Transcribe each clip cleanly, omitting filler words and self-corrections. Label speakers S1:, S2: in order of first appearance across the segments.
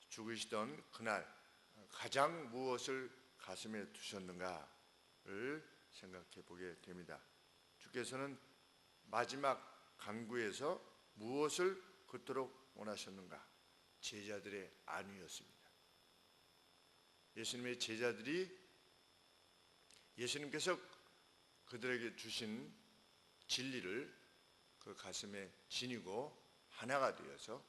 S1: 죽으시던 그날 가장 무엇을 가슴에 두셨는가를 생각해 보게 됩니다. 주께서는 마지막 간구에서 무엇을 그토록 원하셨는가? 제자들의 안위였습니다. 예수님의 제자들이 예수님께서 그들에게 주신 진리를 그 가슴에 지니고 하나가 되어서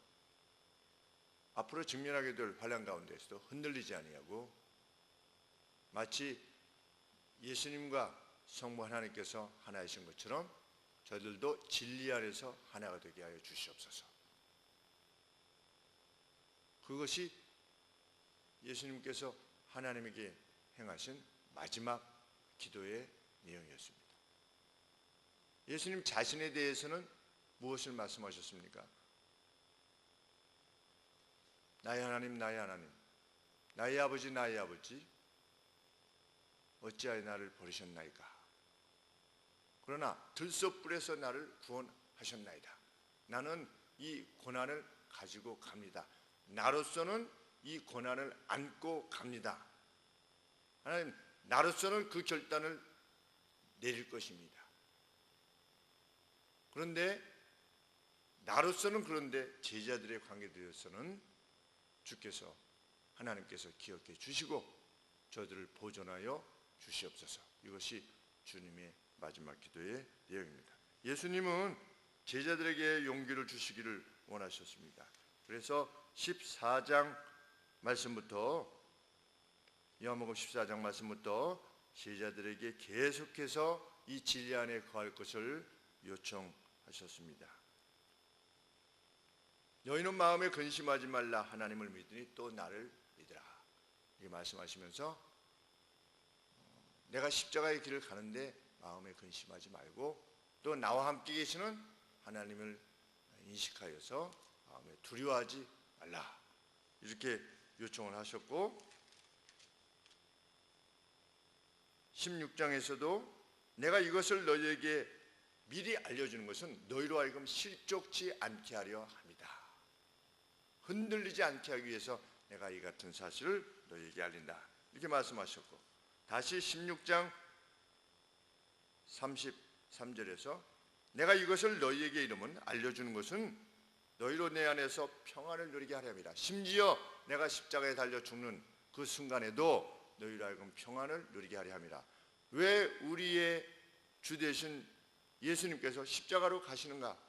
S1: 앞으로 직면하게 될 환난 가운데서도 흔들리지 아니하고 마치 예수님과 성부 하나님께서 하나이신 것처럼 저희들도 진리 안에서 하나가 되게 하여 주시옵소서. 그것이 예수님께서 하나님에게 행하신 마지막 기도의 내용이었습니다. 예수님 자신에 대해서는 무엇을 말씀하셨습니까? 나의 하나님, 나의 하나님, 나의 아버지, 나의 아버지, 어찌하여 나를 버리셨나이까? 그러나 들소불에서 나를 구원하셨나이다. 나는 이 고난을 가지고 갑니다. 나로서는 이 고난을 안고 갑니다. 하나님, 나로서는 그 결단을 내릴 것입니다. 그런데 나로서는 그런데 제자들의 관계되어서는 주께서 하나님께서 기억해 주시고 저들을 보존하여 주시옵소서. 이것이 주님의 마지막 기도의 내용입니다. 예수님은 제자들에게 용기를 주시기를 원하셨습니다. 그래서 14장 말씀부터 요한복음 14장 말씀부터 제자들에게 계속해서 이 진리 안에 거할 것을 요청하셨습니다. 너희는 마음에 근심하지 말라. 하나님을 믿으니 또 나를 믿으라. 이렇게 말씀하시면서 내가 십자가의 길을 가는데 마음에 근심하지 말고 또 나와 함께 계시는 하나님을 인식하여서 마음에 두려워하지 말라. 이렇게 요청을 하셨고 16장에서도 내가 이것을 너희에게 미리 알려주는 것은 너희로 하여금 실족치 않게 하려 합니다. 흔들리지 않게 하기 위해서 내가 이 같은 사실을 너희에게 알린다. 이렇게 말씀하셨고 다시 16장 33절에서 내가 이것을 너희에게 이름은 알려주는 것은 너희로 내 안에서 평안을 누리게 하려 합니다. 심지어 내가 십자가에 달려 죽는 그 순간에도 너희로 하여금 평안을 누리게 하려 합니다. 왜 우리의 주 되신 예수님께서 십자가로 가시는가?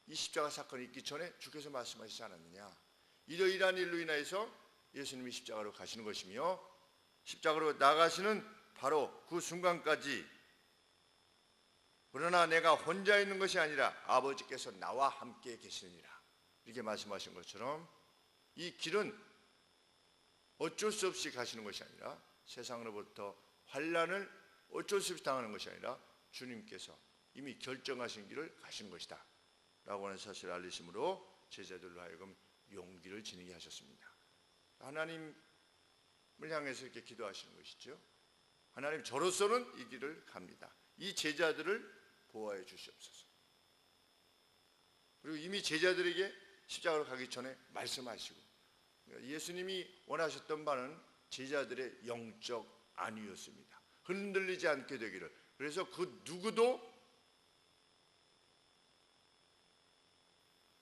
S1: 이 십자가 사건이 있기 전에 주께서 말씀하시지 않았느냐? 이러이러한 일로 인하여서 예수님이 십자가로 가시는 것이며 십자가로 나가시는 바로 그 순간까지 그러나 내가 혼자 있는 것이 아니라 아버지께서 나와 함께 계시느니라 이렇게 말씀하신 것처럼 이 길은 어쩔 수 없이 가시는 것이 아니라 세상으로부터 환난을 어쩔 수 없이 당하는 것이 아니라 주님께서 이미 결정하신 길을 가신 것이다 라고 하는 사실을 알리심으로 제자들로 하여금 용기를 지니게 하셨습니다. 하나님을 향해서 이렇게 기도하시는 것이죠. 하나님, 저로서는 이 길을 갑니다. 이 제자들을 보호해 주시옵소서. 그리고 이미 제자들에게 십자가로 가기 전에 말씀하시고 예수님이 원하셨던 바는 제자들의 영적 안위였습니다. 흔들리지 않게 되기를. 그래서 그 누구도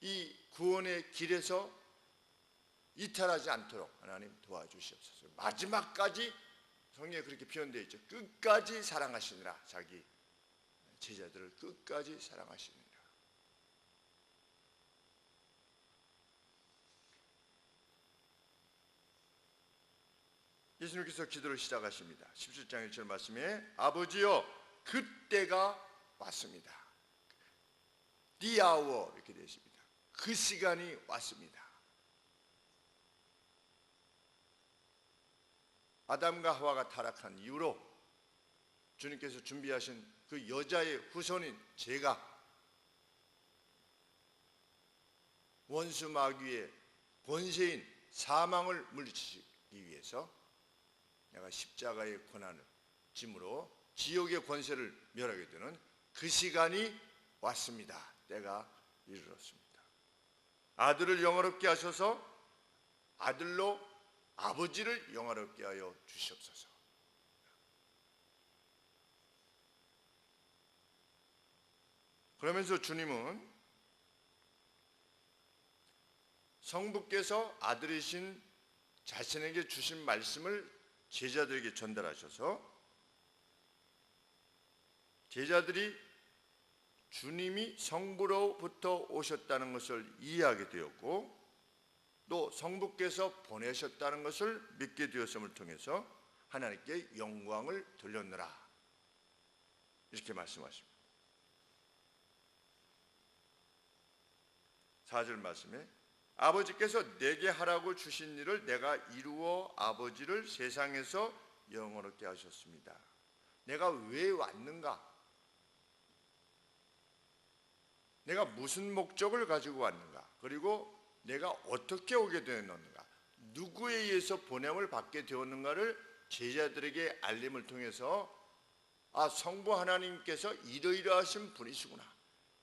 S1: 이 구원의 길에서 이탈하지 않도록 하나님 도와주시옵소서. 마지막까지 성경에 그렇게 표현되어 있죠. 끝까지 사랑하시느라. 자기 제자들을 끝까지 사랑하시느라. 예수님께서 기도를 시작하십니다. 17장 1절 말씀에 아버지여 그때가 왔습니다. The hour 이렇게 되어 있습니다. 그 시간이 왔습니다. 아담과 하와가 타락한 이후로 주님께서 준비하신 그 여자의 후손인 제가 원수 마귀의 권세인 사망을 물리치기 위해서 내가 십자가의 고난을 짐으로 지옥의 권세를 멸하게 되는 그 시간이 왔습니다. 때가 이르렀습니다. 아들을 영화롭게 하셔서 아들로 아버지를 영화롭게 하여 주시옵소서. 그러면서 주님은 성부께서 아들이신 자신에게 주신 말씀을 제자들에게 전달하셔서 제자들이 주님이 성부로부터 오셨다는 것을 이해하게 되었고 또 성부께서 보내셨다는 것을 믿게 되었음을 통해서 하나님께 영광을 돌렸느라 이렇게 말씀하십니다. 4절 말씀에 아버지께서 내게 하라고 주신 일을 내가 이루어 아버지를 세상에서 영원롭게 하셨습니다. 내가 왜 왔는가? 내가 무슨 목적을 가지고 왔는가? 그리고 내가 어떻게 오게 되었는가? 누구에 의해서 보냄을 받게 되었는가를 제자들에게 알림을 통해서 성부 하나님께서 이러이러하신 분이시구나,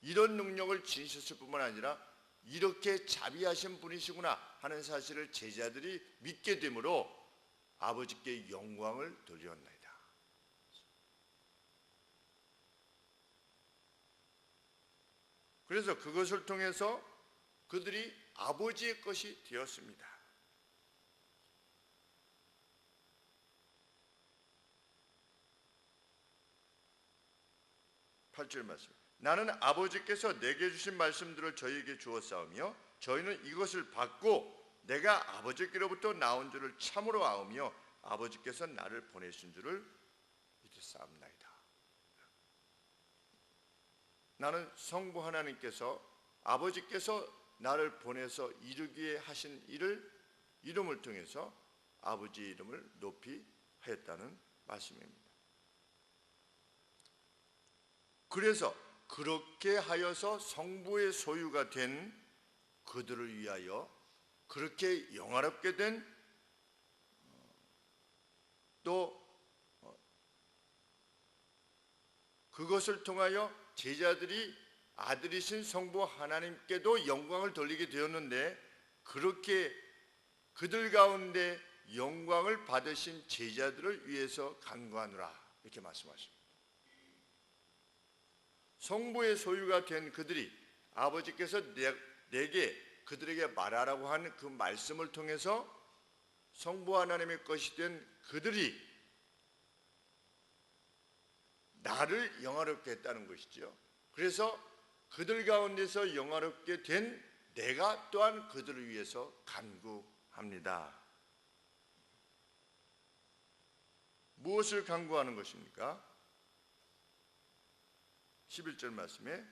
S1: 이런 능력을 지니셨을 뿐만 아니라 이렇게 자비하신 분이시구나 하는 사실을 제자들이 믿게 되므로 아버지께 영광을 돌렸나이다. 그래서 그것을 통해서 그들이 아버지의 것이 되었습니다. 8절 말씀. 나는 아버지께서 내게 주신 말씀들을 저희에게 주었사오며 저희는 이것을 받고 내가 아버지께로부터 나온 줄을 참으로 아오며 아버지께서 나를 보내신 줄을 믿었사옵나이다. 나는 성부 하나님께서 아버지께서 나를 보내서 이루기에 하신 일을 이름을 통해서 아버지의 이름을 높이 하였다는 말씀입니다. 그래서 그렇게 하여서 성부의 소유가 된 그들을 위하여 그렇게 영화롭게 된 또 그것을 통하여 제자들이 아들이신 성부 하나님께도 영광을 돌리게 되었는데 그렇게 그들 가운데 영광을 받으신 제자들을 위해서 간구하노라 이렇게 말씀하십니다. 성부의 소유가 된 그들이 아버지께서 내게 그들에게 말하라고 한 그 말씀을 통해서 성부 하나님의 것이 된 그들이 나를 영화롭게 했다는 것이죠. 그래서 그들 가운데서 영화롭게 된 내가 또한 그들을 위해서 간구합니다. 무엇을 간구하는 것입니까? 11절 말씀에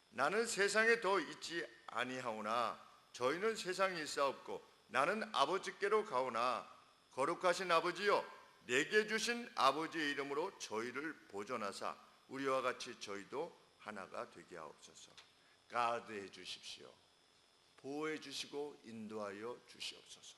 S1: 나는 세상에 더 있지 아니하오나 저희는 세상에 있사옵고 나는 아버지께로 가오나 거룩하신 아버지여 내게 주신 아버지의 이름으로 저희를 보존하사 우리와 같이 저희도 하나가 되게 하옵소서. 가드해 주십시오. 보호해 주시고 인도하여 주시옵소서.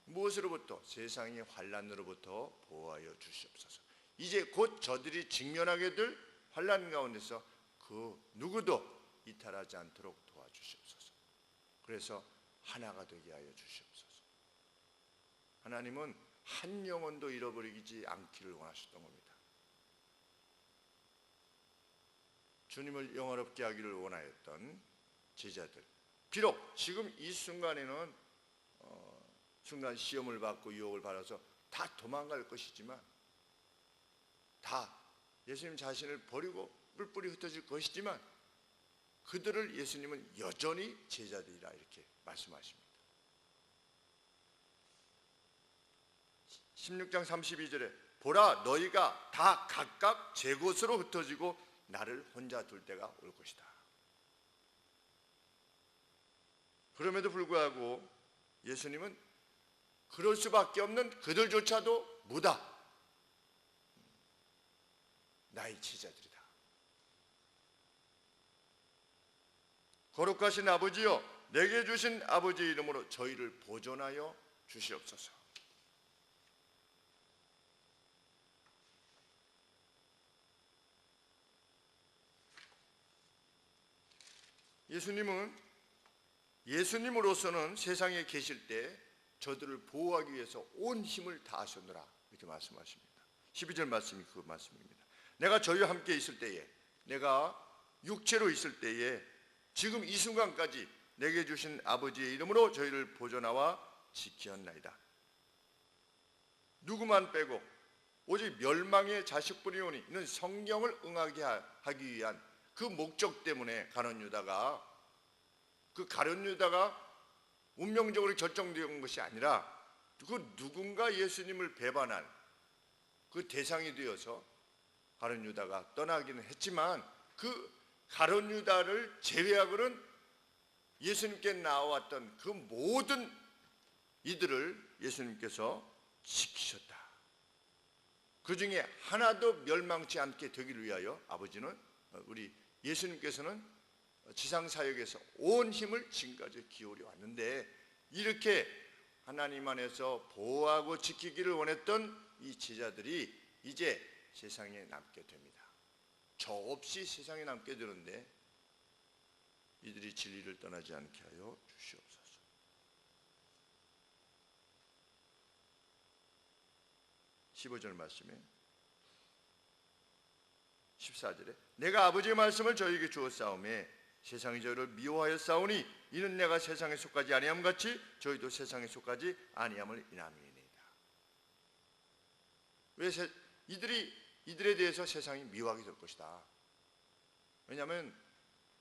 S1: 무엇으로부터? 세상의 환난으로부터 보호하여 주시옵소서. 이제 곧 저들이 직면하게 될 환난 가운데서 그 누구도 이탈하지 않도록 도와주시옵소서. 그래서 하나가 되게 하여 주시옵소서. 하나님은 한 영혼도 잃어버리지 않기를 원하셨던 겁니다. 주님을 영화롭게 하기를 원하였던 제자들, 비록 지금 이 순간에는 순간 시험을 받고 유혹을 받아서 다 도망갈 것이지만 다 예수님 자신을 버리고 뿔뿔이 흩어질 것이지만 그들을 예수님은 여전히 제자들이라 이렇게 말씀하십니다. 16장 32절에 보라 너희가 다 각각 제 곳으로 흩어지고 나를 혼자 둘 때가 올 것이다. 그럼에도 불구하고 예수님은 그럴 수밖에 없는 그들조차도 무다 나의 제자들이다. 거룩하신 아버지여 내게 주신 아버지의 이름으로 저희를 보존하여 주시옵소서. 예수님으로서는 세상에 계실 때 저들을 보호하기 위해서 온 힘을 다하셨노라 이렇게 말씀하십니다. 12절 말씀이 그 말씀입니다. 내가 저희와 함께 있을 때에, 내가 육체로 있을 때에 지금 이 순간까지 내게 주신 아버지의 이름으로 저희를 보존하와 지키었나이다. 누구만 빼고 오직 멸망의 자식뿐이오니 이는 성경을 응하게 하기 위한 그 목적 때문에 가룟 유다가 운명적으로 결정된 것이 아니라 그 누군가 예수님을 배반한 그 대상이 되어서 가룟 유다가 떠나기는 했지만 그 가룟 유다를 제외하고는 예수님께 나왔던 그 모든 이들을 예수님께서 지키셨다. 그 중에 하나도 멸망치 않게 되기를 위하여 아버지는, 우리 예수님께서는 지상사역에서 온 힘을 지금까지 기울여 왔는데, 이렇게 하나님 안에서 보호하고 지키기를 원했던 이 제자들이 이제 세상에 남게 됩니다. 저 없이 세상에 남게 되는데 이들이 진리를 떠나지 않게 하여 주시옵소서. 15절 말씀에 14절에 내가 아버지의 말씀을 저희에게 주었사오매 세상이 저희를 미워하여 싸우니 이는 내가 세상에 속하지 아니함 같이 저희도 세상에 속하지 아니함을 인함이니이다. 왜 이들에 대해서 세상이 미워하게 될 것이다. 왜냐하면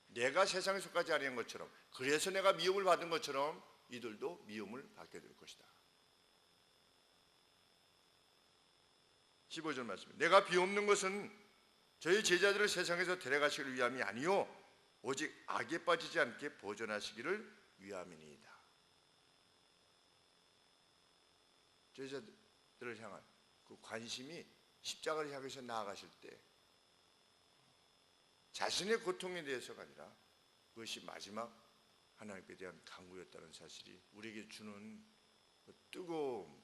S1: 내가 세상에 속하지 아니한 것처럼, 그래서 내가 미움을 받은 것처럼 이들도 미움을 받게 될 것이다. 15절 말씀, 내가 비옵는 것은 저희 제자들을 세상에서 데려가시기를 위함이 아니요 오직 악에 빠지지 않게 보존하시기를 위함이니이다. 제자들을 향한 그 관심이 십자가를 향해서 나아가실 때 자신의 고통에 대해서가 아니라 그것이 마지막 하나님께 대한 간구였다는 사실이 우리에게 주는 그 뜨거움,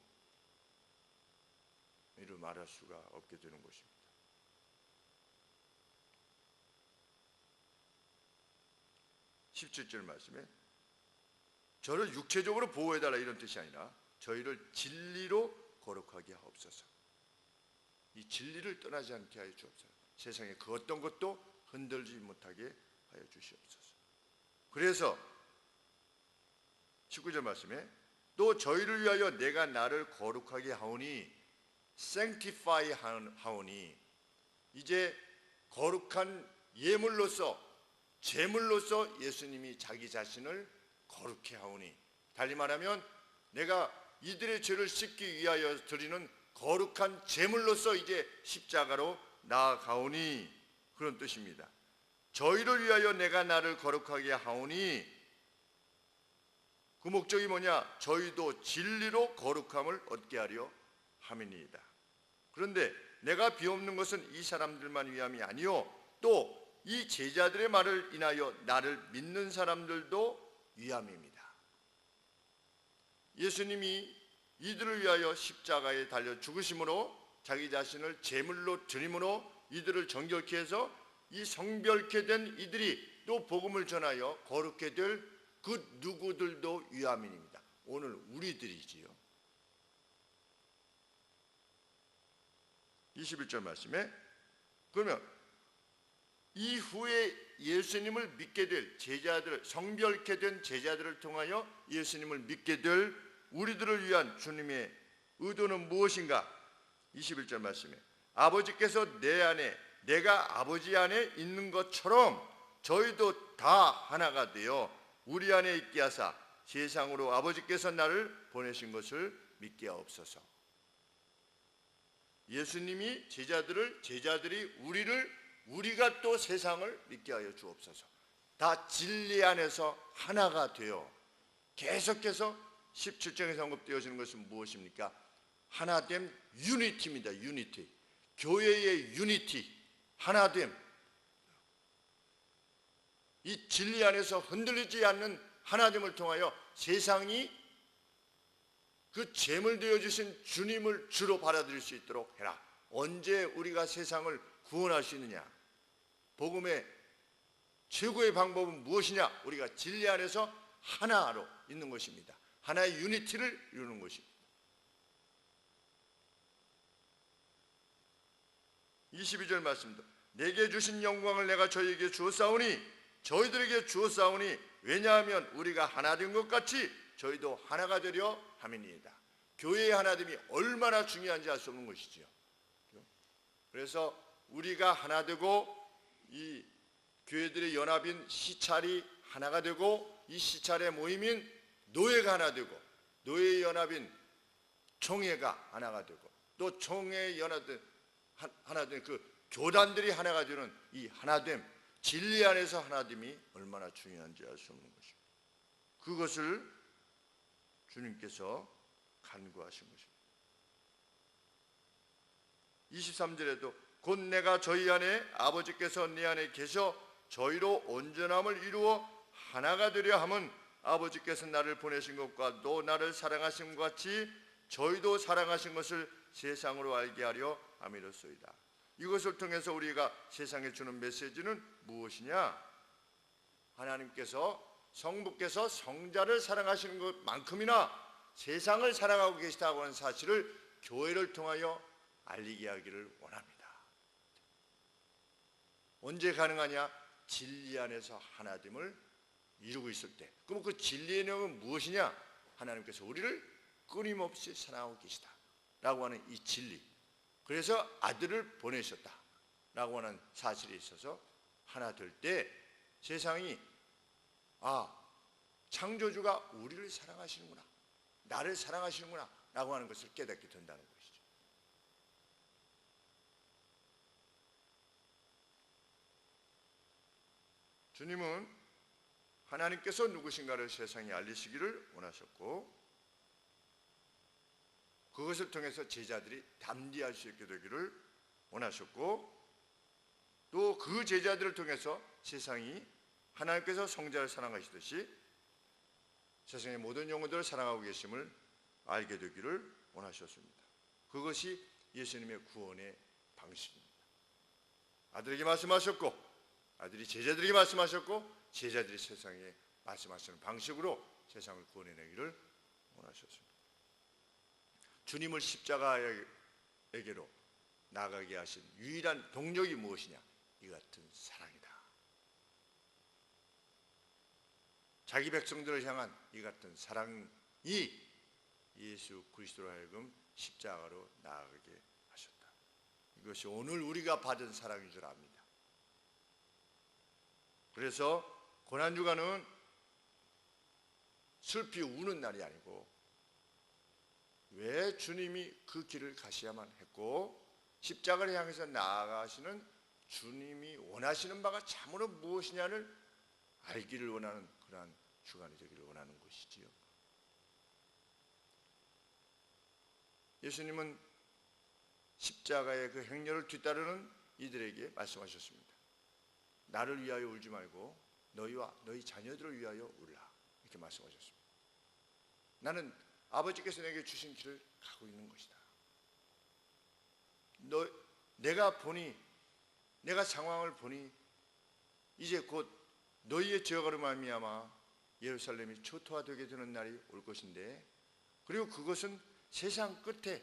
S1: 이를 말할 수가 없게 되는 것입니다. 17절 말씀에 저를 육체적으로 보호해달라 이런 뜻이 아니라 저희를 진리로 거룩하게 하옵소서. 이 진리를 떠나지 않게 하여 주옵소서. 세상에 그 어떤 것도 흔들지 못하게 하여 주시옵소서. 그래서 19절 말씀에 또 저희를 위하여 내가 나를 거룩하게 하오니 sanctify 하오니, 이제 거룩한 예물로서, 제물로서 예수님이 자기 자신을 거룩해 하오니, 달리 말하면 내가 이들의 죄를 씻기 위하여 드리는 거룩한 제물로서 이제 십자가로 나아가오니, 그런 뜻입니다. 저희를 위하여 내가 나를 거룩하게 하오니, 그 목적이 뭐냐? 저희도 진리로 거룩함을 얻게 하려 함이니이다. 그런데 내가 비옵는 것은 이 사람들만 위함이 아니요 또 이 제자들의 말을 인하여 나를 믿는 사람들도 위함입니다. 예수님이 이들을 위하여 십자가에 달려 죽으심으로 자기 자신을 제물로 드림으로 이들을 정결케 해서 이 성별케 된 이들이 또 복음을 전하여 거룩게 될 그 누구들도 위함입니다. 오늘 우리들이지요. 21절 말씀에 그러면 이후에 예수님을 믿게 될 제자들, 성별케 된 제자들을 통하여 예수님을 믿게 될 우리들을 위한 주님의 의도는 무엇인가? 21절 말씀에 아버지께서 내 안에, 내가 아버지 안에 있는 것처럼 저희도 다 하나가 되어 우리 안에 있게 하사 세상으로 아버지께서 나를 보내신 것을 믿게 하옵소서. 예수님이 제자들이 우리가 또 세상을 믿게 하여 주옵소서. 다 진리 안에서 하나가 되어 계속해서 17장에서 언급되어지는 것은 무엇입니까? 하나됨, 유니티입니다. 유니티. 교회의 유니티, 하나됨. 이 진리 안에서 흔들리지 않는 하나됨을 통하여 세상이 그 제물 되어 주신 주님을 주로 받아들일 수 있도록 해라. 언제 우리가 세상을 구원할 수 있느냐? 복음의 최고의 방법은 무엇이냐? 우리가 진리 안에서 하나로 있는 것입니다. 하나의 유니티를 이루는 것입니다. 22절 말씀도 내게 주신 영광을 내가 저희에게 주었사오니 저희들에게 주었사오니 왜냐하면 우리가 하나 된 것 같이 저희도 하나가 되려 함이니이다. 교회의 하나됨이 얼마나 중요한지 알 수 없는 것이지요. 그래서 우리가 하나 되고 이 교회들의 연합인 시찰이 하나가 되고 이 시찰의 모임인 노예가 하나 되고 노예의 연합인 총회가 하나가 되고 또 총회의 연합된 하나 된 그 교단들이 하나가 되는 이 하나됨, 진리 안에서 하나됨이 얼마나 중요한지 알 수 없는 것입니다. 그것을 주님께서 간구하신 것입니다. 23절에도 곧 내가 저희 안에 아버지께서 내 안에 계셔 저희로 온전함을 이루어 하나가 되려 함은 아버지께서 나를 보내신 것과 또 나를 사랑하신 것 같이 저희도 사랑하신 것을 세상으로 알게 하려 함이로소이다. 이것을 통해서 우리가 세상에 주는 메시지는 무엇이냐? 하나님께서 성부께서 성자를 사랑하시는 것만큼이나 세상을 사랑하고 계시다고 하는 사실을 교회를 통하여 알리게 하기를 원합니다. 언제 가능하냐? 진리 안에서 하나됨을 이루고 있을 때. 그럼 그 진리의 내용은 무엇이냐? 하나님께서 우리를 끊임없이 사랑하고 계시다 라고 하는 이 진리, 그래서 아들을 보내셨다 라고 하는 사실이 있어서 하나 될 때 세상이 창조주가 우리를 사랑하시는구나, 나를 사랑하시는구나 라고 하는 것을 깨닫게 된다는 것이죠. 주님은 하나님께서 누구신가를 세상에 알리시기를 원하셨고 그것을 통해서 제자들이 담대할 수 있게 되기를 원하셨고 또 그 제자들을 통해서 세상이 하나님께서 성자를 사랑하시듯이 세상의 모든 영혼들을 사랑하고 계심을 알게 되기를 원하셨습니다. 그것이 예수님의 구원의 방식입니다. 아들에게 말씀하셨고 아들이 제자들에게 말씀하셨고 제자들이 세상에 말씀하시는 방식으로 세상을 구원해내기를 원하셨습니다. 주님을 십자가에게로 나가게 하신 유일한 동력이 무엇이냐? 이 같은 사랑이다. 자기 백성들을 향한 이 같은 사랑이 예수 그리스도로 하여금 십자가로 나아가게 하셨다. 이것이 오늘 우리가 받은 사랑인 줄 압니다. 그래서 고난주간은 슬피 우는 날이 아니고 왜 주님이 그 길을 가셔야만 했고 십자가를 향해서 나아가시는 주님이 원하시는 바가 참으로 무엇이냐를 알기를 원하는 그러한 주간이 되기를 원하는 것이지요. 예수님은 십자가의 그 행렬을 뒤따르는 이들에게 말씀하셨습니다. 나를 위하여 울지 말고 너희와 너희 자녀들을 위하여 울라, 이렇게 말씀하셨습니다. 나는 아버지께서 내게 주신 길을 가고 있는 것이다. 내가 상황을 보니 이제 곧 너희의 죄악으로 말미암아 예루살렘이 초토화되게 되는 날이 올 것인데, 그리고 그것은 세상 끝에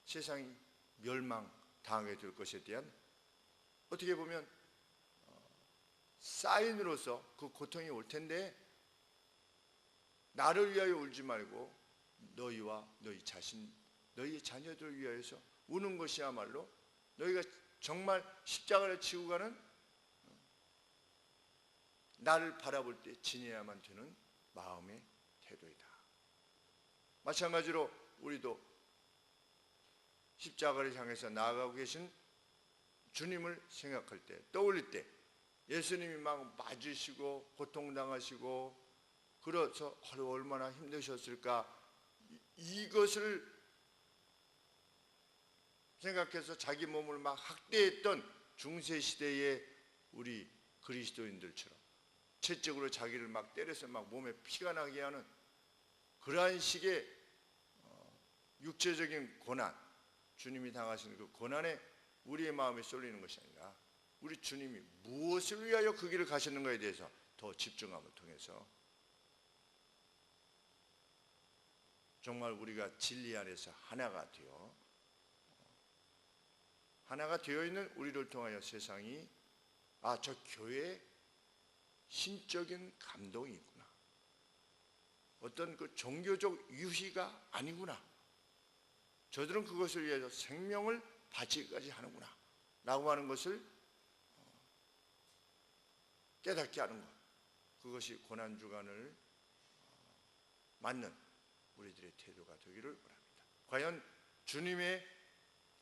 S1: 세상이 멸망당하게 될 것에 대한 어떻게 보면 사인으로서 그 고통이 올 텐데 나를 위하여 울지 말고 너희와 너희 자신, 너희의 자녀들을 위하여서 우는 것이야말로 너희가 정말 십자가를 지고 가는 나를 바라볼 때 지녀야만 되는 마음의 태도이다. 마찬가지로 우리도 십자가를 향해서 나아가고 계신 주님을 생각할 때, 떠올릴 때 예수님이 막 맞으시고 고통당하시고 그래서 얼마나 힘드셨을까, 이것을 생각해서 자기 몸을 막 학대했던 중세시대의 우리 그리스도인들처럼 채찍으로 자기를 막 때려서 막 몸에 피가 나게 하는 그러한 식의 육체적인 고난, 주님이 당하시는 그 고난에 우리의 마음이 쏠리는 것이 아니라 우리 주님이 무엇을 위하여 그 길을 가셨는가에 대해서 더 집중함을 통해서 정말 우리가 진리 안에서 하나가 되어 있는 우리를 통하여 세상이 저 교회에 신적인 감동이 있구나, 어떤 그 종교적 유희가 아니구나, 저들은 그것을 위해서 생명을 바치기까지 하는구나 라고 하는 것을 깨닫게 하는 것, 그것이 고난주간을 맞는 우리들의 태도가 되기를 바랍니다. 과연 주님의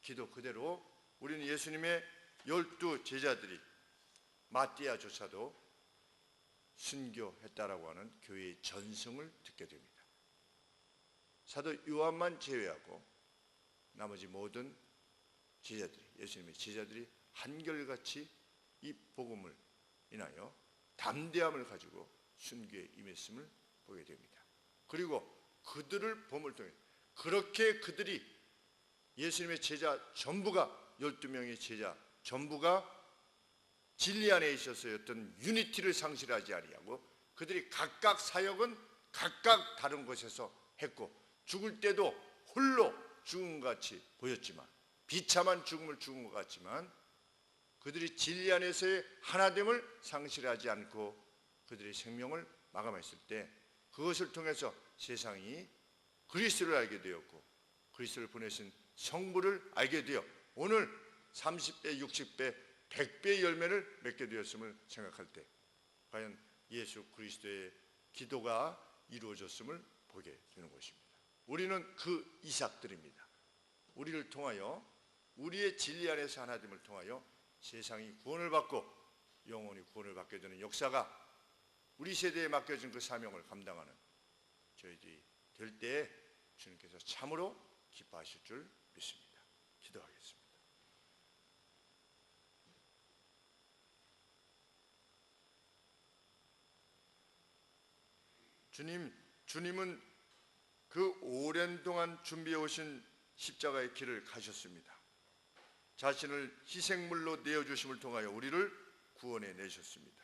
S1: 기도 그대로 우리는 예수님의 12 제자들이 마띠아조차도 순교했다라고 하는 교회의 전승을 듣게 됩니다. 사도 요한만 제외하고 나머지 모든 제자들이, 예수님의 제자들이 한결같이 이 복음을 인하여 담대함을 가지고 순교에 임했음을 보게 됩니다. 그리고 그들을 봄을 통해 그렇게 그들이 예수님의 제자 전부가 12명의 제자 전부가 진리 안에 있어서의 어떤 유니티를 상실하지 아니하고 그들이 각각 사역은 각각 다른 곳에서 했고 죽을 때도 홀로 죽은 것 같이 보였지만, 비참한 죽음을 죽은 것 같지만 그들이 진리 안에서의 하나됨을 상실하지 않고 그들의 생명을 마감했을 때 그것을 통해서 세상이 그리스도를 알게 되었고 그리스도를 보내신 성부를 알게 되어 오늘 30배, 60배, 100배의 열매를 맺게 되었음을 생각할 때 과연 예수 그리스도의 기도가 이루어졌음을 보게 되는 것입니다. 우리는 그 이삭들입니다. 우리를 통하여, 우리의 진리 안에서 하나됨을 통하여 세상이 구원을 받고 영원히 구원을 받게 되는 역사가 우리 세대에 맡겨진 그 사명을 감당하는 저희들이 될 때에 주님께서 참으로 기뻐하실 줄 믿습니다. 기도하겠습니다. 주님은 그 오랜 동안 준비해 오신 십자가의 길을 가셨습니다. 자신을 희생물로 내어주심을 통하여 우리를 구원해 내셨습니다.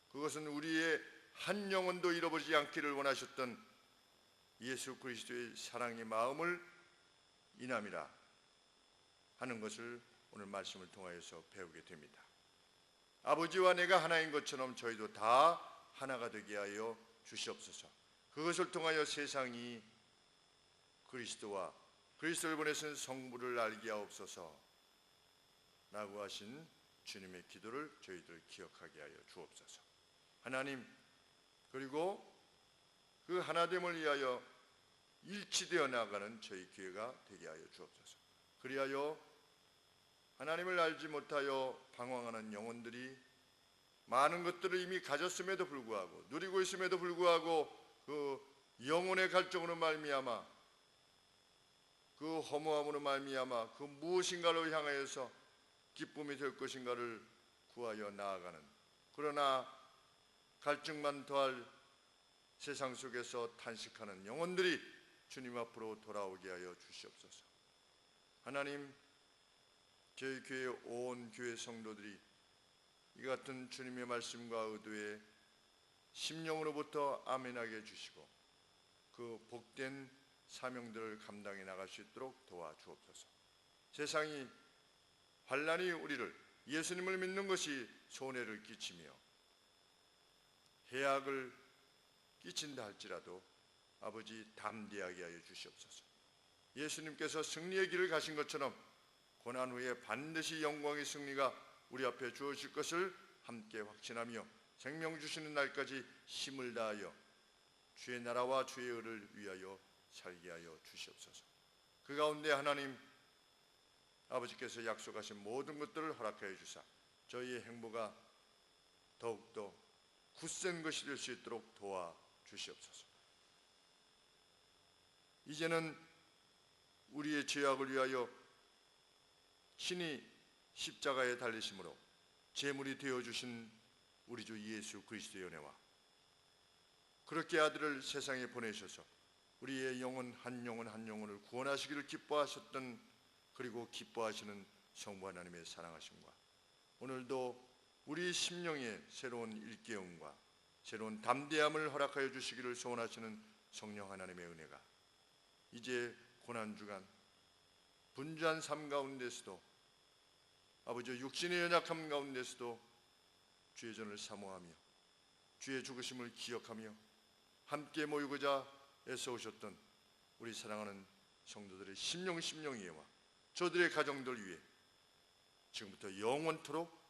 S1: 그것은 우리의 한 영혼도 잃어버리지 않기를 원하셨던 예수 그리스도의 사랑의 마음을 인함이라 하는 것을 오늘 말씀을 통하여서 배우게 됩니다. 아버지와 내가 하나인 것처럼 저희도 다 하나가 되게 하여 주시옵소서. 그것을 통하여 세상이 그리스도와 그리스도를 보내신 성부를 알게 하옵소서 라고 하신 주님의 기도를 저희들 기억하게 하여 주옵소서. 하나님, 그리고 그 하나됨을 위하여 일치되어 나가는 저희 교회가 되게 하여 주옵소서. 그리하여 하나님을 알지 못하여 방황하는 영혼들이 많은 것들을 이미 가졌음에도 불구하고 누리고 있음에도 불구하고 그 영혼의 갈증으로 말미암아 그 허무함으로 말미암아 그 무엇인가를 향하여서 기쁨이 될 것인가를 구하여 나아가는, 그러나 갈증만 더할 세상 속에서 탄식하는 영혼들이 주님 앞으로 돌아오게 하여 주시옵소서. 하나님, 저희 교회 온 교회 성도들이 이 같은 주님의 말씀과 의도에 심령으로부터 아멘하게 해주시고 그 복된 사명들을 감당해 나갈 수 있도록 도와주옵소서. 세상이 환난이 우리를, 예수님을 믿는 것이 손해를 끼치며 해악을 끼친다 할지라도 아버지 담대하게 하여 주시옵소서. 예수님께서 승리의 길을 가신 것처럼 고난 후에 반드시 영광의 승리가 우리 앞에 주어질 것을 함께 확신하며 생명 주시는 날까지 힘을 다하여 주의 나라와 주의 의를 위하여 살게 하여 주시옵소서. 그 가운데 하나님 아버지께서 약속하신 모든 것들을 허락하여 주사 저희의 행보가 더욱더 굳센 것이 될 수 있도록 도와주시옵소서. 이제는 우리의 죄악을 위하여 신이 십자가에 달리심으로 제물이 되어주신 우리 주 예수 그리스도의 은혜와 그렇게 아들을 세상에 보내셔서 우리의 영혼 한 영혼을 구원하시기를 기뻐하셨던, 그리고 기뻐하시는 성부 하나님의 사랑하심과 오늘도 우리 심령에 새로운 일깨움과 새로운 담대함을 허락하여 주시기를 소원하시는 성령 하나님의 은혜가 이제 고난주간 분주한 삶 가운데서도 아버지 육신의 연약함 가운데서도 주의 전을 사모하며 주의 죽으심을 기억하며 함께 모이고자 애써오셨던 우리 사랑하는 성도들의 심령이와 저들의 가정들 위해 지금부터 영원토록